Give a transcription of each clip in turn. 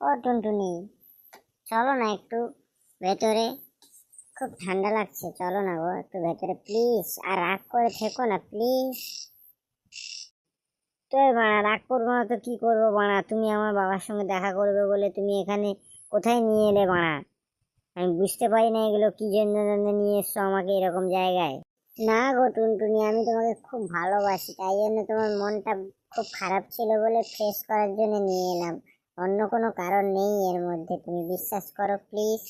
ও টুনটুনি, চলো না একটু ভেতরে, খুব ঠান্ডা লাগছে, চলো না গো একটু ভেতরে প্লিজ। আর রাগ করে থেকো না প্লিজ। তো বাড়া রাগ করবো না তো কি করবো বাড়া? তুমি আমার বাবার সঙ্গে দেখা করবে বলে তুমি এখানে কোথায় নিয়ে এলে বাড়া? আমি বুঝতে পারি না এগুলো কি জন্য জন্য নিয়ে এসছো আমাকে এরকম জায়গায়। না গো টুনটুনি, আমি তোমাকে খুব ভালোবাসি, তাই জন্য তোমার মনটা খুব খারাপ ছিল বলে ফ্রেশ করার জন্য নিয়ে এলাম। অন্য কোনো কারণ নেই এর মধ্যে, তুমি বিশ্বাস করো প্লিজ।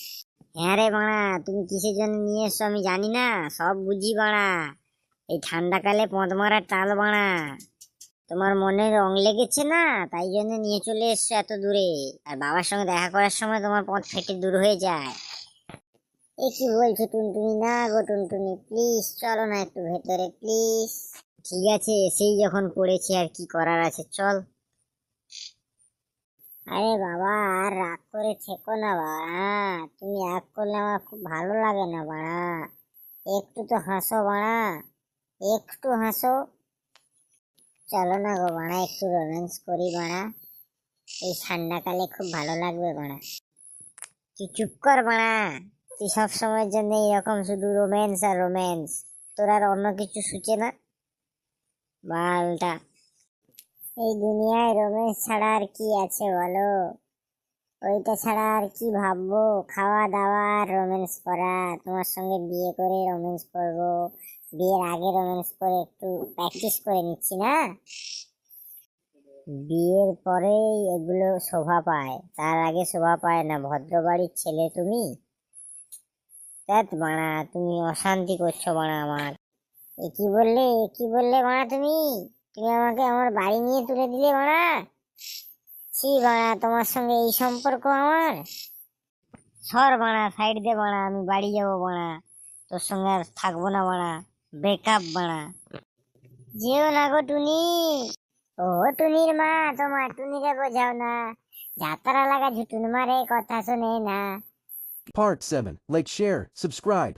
হ্যাঁ রে বাড়া, তুমি কিসের জন্য নিয়ে এসছো আমি জানি না, সব বুঝি বাড়া। এই ঠান্ডাকালে পদ মারার তাল বাড়া। তোমার মনে রং লেগেছে না, তাই জন্য নিয়ে চলে এসছো এত দূরে। আর বাবার সঙ্গে দেখা করার সময় তোমার পথ ফেটে দূর হয়ে যায়। এ কি বলছো টুনটুনি? না গো টুনটুনি, প্লিজ চলো না একটু ভেতরে প্লিজ। ঠিক আছে, এসেই যখন পড়েছি আর কি করার আছে, চল। আরে বাবা, আর রাগ করে থেকো না বাড়া। তুমি রাগ করলে আমার খুব ভালো লাগে না বাড়া। একটু তো হাসো বাড়া, একটু হাসো। চলো না গো বাড়া, একটু রোম্যান্স করি বাড়া। এই ঠান্ডাকালে খুব ভালো লাগবে বাড়া। তুই চুপ কর বাড়া। তুই সব সময়ের জন্য এরকম শুধু রোম্যান্স আর রোম্যান্স, তোর আর অন্য কিছু সুচে না বালটা। এই দুনিয়ায় রোম্যান্স ছাড়া আর কি আছে বলো? ওইটা ছাড়া আর কি ভাববো? খাওয়া দাওয়া আর রোম্যান্স করা। তোমার সঙ্গে বিয়ে করে রোম্যান্স করবো, বিয়ের আগে রোম্যান্স করে একটু প্র্যাকটিস করে নিচ্ছি না, বিয়ের পরেই এগুলো শোভা পায়, তার আগে শোভা পায় না। ভদ্রবাড়ির ছেলে তুমি। ধ্যাৎ বাড়া, তুমি অশান্তি করছো বাড়া আমার। এ কি বললে, এ কি বললে বাড়া? তুমি তুমি আমাকে আমার বাড়ি নিয়ে তুলে দিলে বাড়া। ছি বাড়া, তোমার সঙ্গে এই সম্পর্ক আমার? সর বাড়া, সাইড দে বাড়া, আমি বাড়ি যাবো বাড়া। তোর সঙ্গে আর থাকবো না বাড়া, ব্রেকআপ বাড়া। যেও না গো টুনি। ও টুনির মা, তোমার টুনিরে বোঝাও না, যাতারা লাগা ঝুটুন মারে কথা শোনে না। Part 7. Like, share, subscribe.